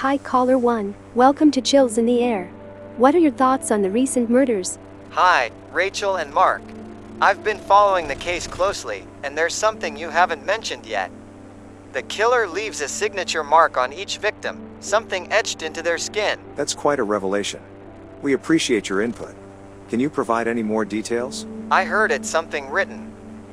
Hi caller 1, welcome to Chills in the Air. What are your thoughts on the recent murders? Hi, Rachel and Mark. I've been following the case closely, and there's something you haven't mentioned yet. The killer leaves a signature mark on each victim, something etched into their skin. That's quite a revelation. We appreciate your input. Can you provide any more details? I heard it's something written.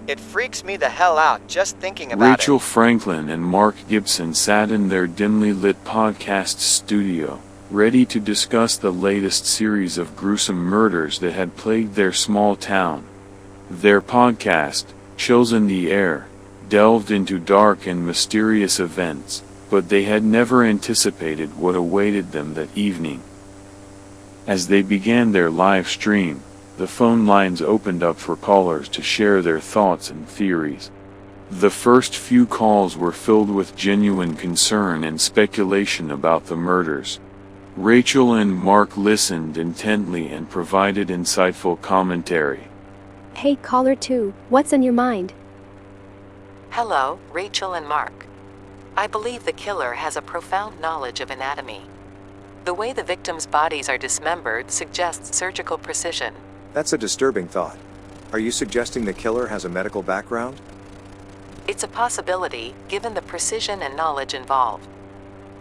It freaks me the hell out just thinking about Rachel it. Franklin and Mark Gibson sat in their dimly lit podcast studio, ready to discuss the latest series of gruesome murders that had plagued their small town. Their podcast, Chills in the Air, delved into dark and mysterious events, but they had never anticipated what awaited them that evening. As they began their live stream, the phone lines opened up for callers to share their thoughts and theories. The first few calls were filled with genuine concern and speculation about the murders. Rachel and Mark listened intently and provided insightful commentary. Hey caller 2, what's on your mind? Hello, Rachel and Mark. I believe the killer has a profound knowledge of anatomy. The way the victims' bodies are dismembered suggests surgical precision. That's a disturbing thought. Are you suggesting the killer has a medical background? It's a possibility, given the precision and knowledge involved.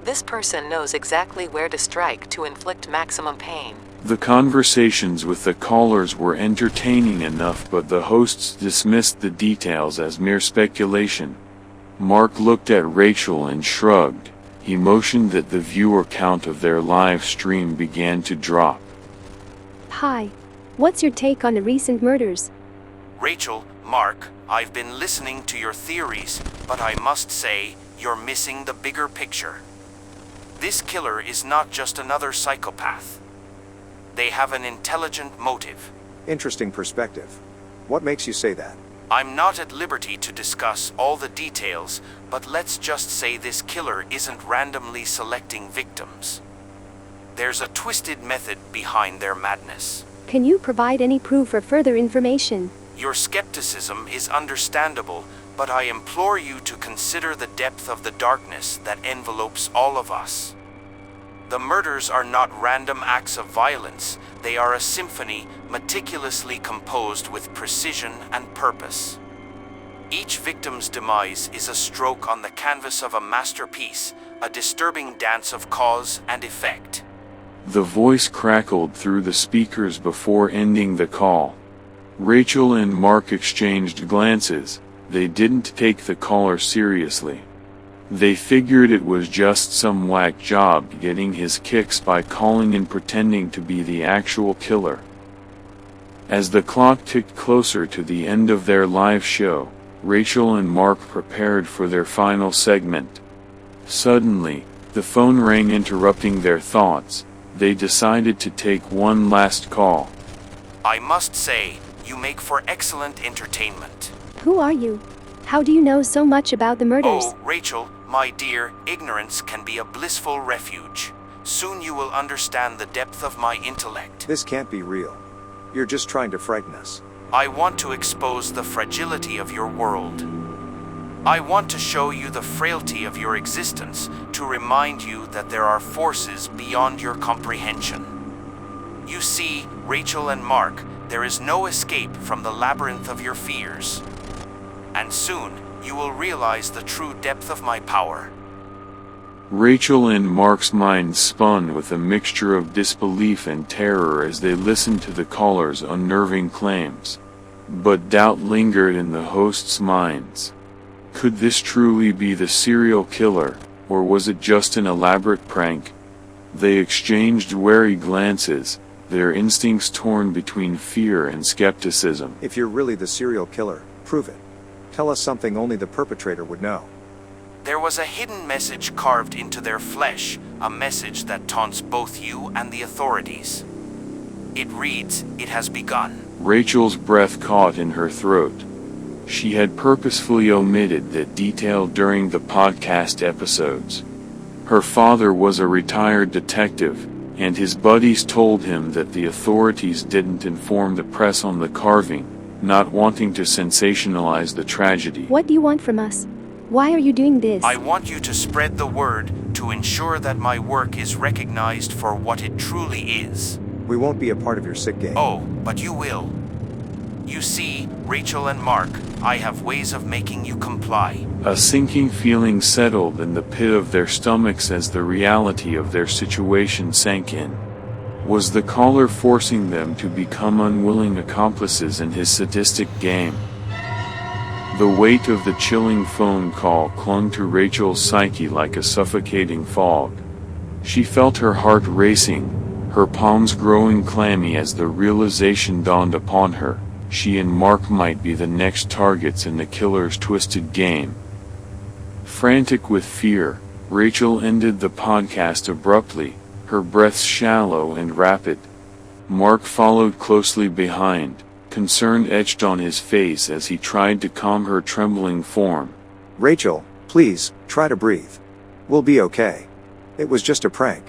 This person knows exactly where to strike to inflict maximum pain. The conversations with the callers were entertaining enough, but the hosts dismissed the details as mere speculation. Mark looked at Rachel and shrugged. He motioned that the viewer count of their live stream began to drop. Hi. What's your take on the recent murders? Rachel, Mark, I've been listening to your theories, but I must say, you're missing the bigger picture. This killer is not just another psychopath. They have an intelligent motive. Interesting perspective. What makes you say that? I'm not at liberty to discuss all the details, but let's just say this killer isn't randomly selecting victims. There's a twisted method behind their madness. Can you provide any proof or further information? Your skepticism is understandable, but I implore you to consider the depth of the darkness that envelopes all of us. The murders are not random acts of violence, they are a symphony meticulously composed with precision and purpose. Each victim's demise is a stroke on the canvas of a masterpiece, a disturbing dance of cause and effect. The voice crackled through the speakers before ending the call. Rachel and Mark exchanged glances. They didn't take the caller seriously. They figured it was just some whack job getting his kicks by calling and pretending to be the actual killer. As the clock ticked closer to the end of their live show, Rachel and Mark prepared for their final segment. Suddenly, the phone rang, interrupting their thoughts. They decided to take one last call. I must say, you make for excellent entertainment. Who are you? How do you know so much about the murders? Oh, Rachel, my dear, ignorance can be a blissful refuge. Soon you will understand the depth of my intellect. This can't be real. You're just trying to frighten us. I want to expose the fragility of your world. I want to show you the frailty of your existence, to remind you that there are forces beyond your comprehension. You see, Rachel and Mark, there is no escape from the labyrinth of your fears. And soon, you will realize the true depth of my power. Rachel and Mark's minds spun with a mixture of disbelief and terror as they listened to the caller's unnerving claims. But doubt lingered in the hosts' minds. Could this truly be the serial killer, or was it just an elaborate prank? They exchanged wary glances, their instincts torn between fear and skepticism. If you're really the serial killer, prove it. Tell us something only the perpetrator would know. There was a hidden message carved into their flesh, a message that taunts both you and the authorities. It reads, "It has begun." Rachel's breath caught in her throat. She had purposefully omitted that detail during the podcast episodes. Her father was a retired detective, and his buddies told him that the authorities didn't inform the press on the carving, not wanting to sensationalize the tragedy. What do you want from us? Why are you doing this? I want you to spread the word to ensure that my work is recognized for what it truly is. We won't be a part of your sick game. Oh, but you will. You see, Rachel and Mark, I have ways of making you comply. A sinking feeling settled in the pit of their stomachs as the reality of their situation sank in. Was the caller forcing them to become unwilling accomplices in his sadistic game? The weight of the chilling phone call clung to Rachel's psyche like a suffocating fog. She felt her heart racing, her palms growing clammy as the realization dawned upon her. She and Mark might be the next targets in the killer's twisted game. Frantic with fear, Rachel ended the podcast abruptly, her breaths shallow and rapid. Mark followed closely behind, concern etched on his face as he tried to calm her trembling form. Rachel, please, try to breathe. We'll be okay. It was just a prank.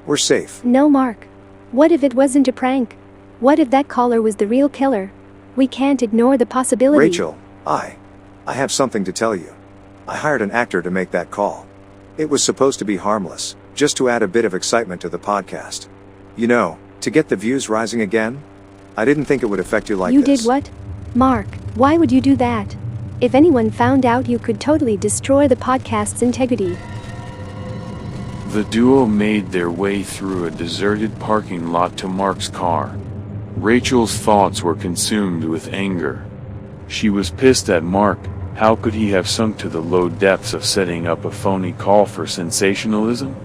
We're safe. No, Mark. What if it wasn't a prank? What if that caller was the real killer? We can't ignore the possibility. Rachel, I have something to tell you. I hired an actor to make that call. It was supposed to be harmless, just to add a bit of excitement to the podcast. You know, to get the views rising again? I didn't think it would affect you like You this. did what? Mark, why would you do that? If anyone found out, you could totally destroy the podcast's integrity. The duo made their way through a deserted parking lot to Mark's car. Rachel's thoughts were consumed with anger. She was pissed at Mark. How could he have sunk to the low depths of setting up a phony call for sensationalism?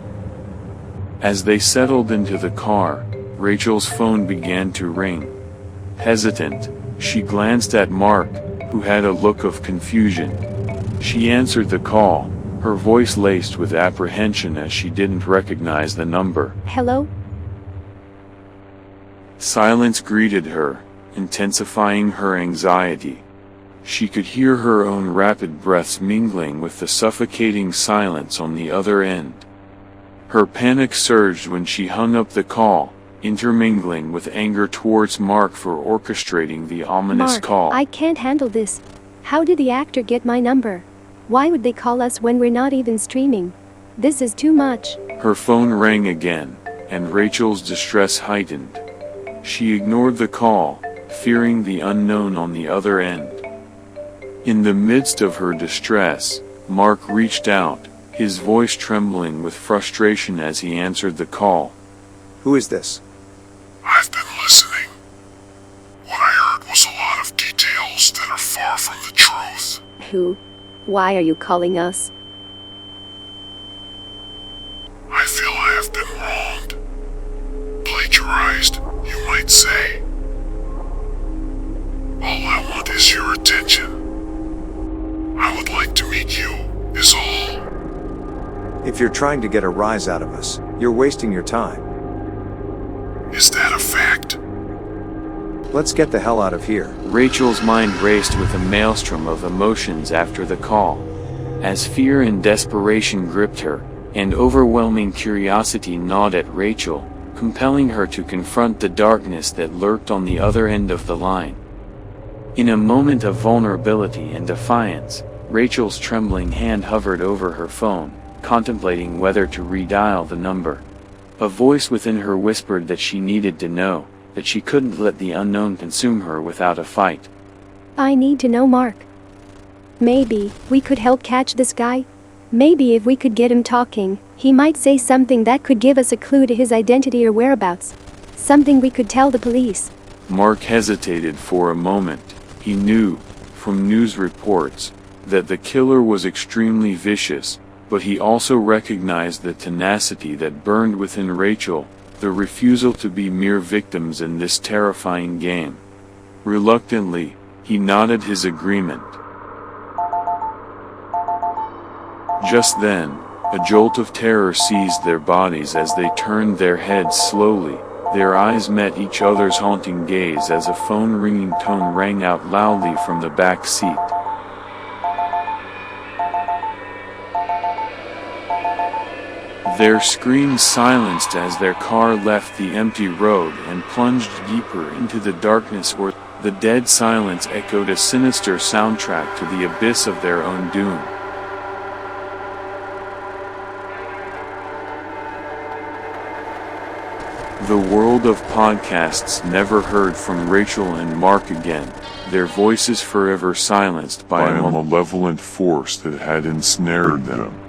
As they settled into the car, Rachel's phone began to ring. Hesitant, she glanced at Mark, who had a look of confusion. She answered the call, her voice laced with apprehension as she didn't recognize the number. Hello? Silence greeted her, intensifying her anxiety. She could hear her own rapid breaths mingling with the suffocating silence on the other end. Her panic surged when she hung up the call, intermingling with anger towards Mark for orchestrating the ominous Mark, call. I can't handle this. How did the actor get my number? Why would they call us when we're not even streaming? This is too much. Her phone rang again, and Rachel's distress heightened. She ignored the call, fearing the unknown on the other end. In the midst of her distress, Mark reached out, his voice trembling with frustration as he answered the call. Who is this? I've been listening. What I heard was a lot of details that are far from the truth. Who? Why are you calling us? I feel I have been wronged. Plagiarized, you might say. All I want is your attention. I would like to meet you, is all. If you're trying to get a rise out of us, you're wasting your time. Is that a fact? Let's get the hell out of here. Rachel's mind raced with a maelstrom of emotions after the call. As fear and desperation gripped her, and overwhelming curiosity gnawed at Rachel, compelling her to confront the darkness that lurked on the other end of the line. In a moment of vulnerability and defiance, Rachel's trembling hand hovered over her phone, contemplating whether to redial the number. A voice within her whispered that she needed to know, that she couldn't let the unknown consume her without a fight. I need to know, Mark. Maybe we could help catch this guy? Maybe if we could get him talking, he might say something that could give us a clue to his identity or whereabouts. Something we could tell the police. Mark hesitated for a moment. He knew, from news reports, that the killer was extremely vicious, but he also recognized the tenacity that burned within Rachel, the refusal to be mere victims in this terrifying game. Reluctantly, he nodded his agreement. Just then, a jolt of terror seized their bodies as they turned their heads slowly. Their eyes met each other's haunting gaze as a phone-ringing tone rang out loudly from the back seat. Their screams silenced as their car left the empty road and plunged deeper into the darkness where the dead silence echoed a sinister soundtrack to the abyss of their own doom. The world of podcasts never heard from Rachel and Mark again, their voices forever silenced by By a malevolent force that had ensnared them.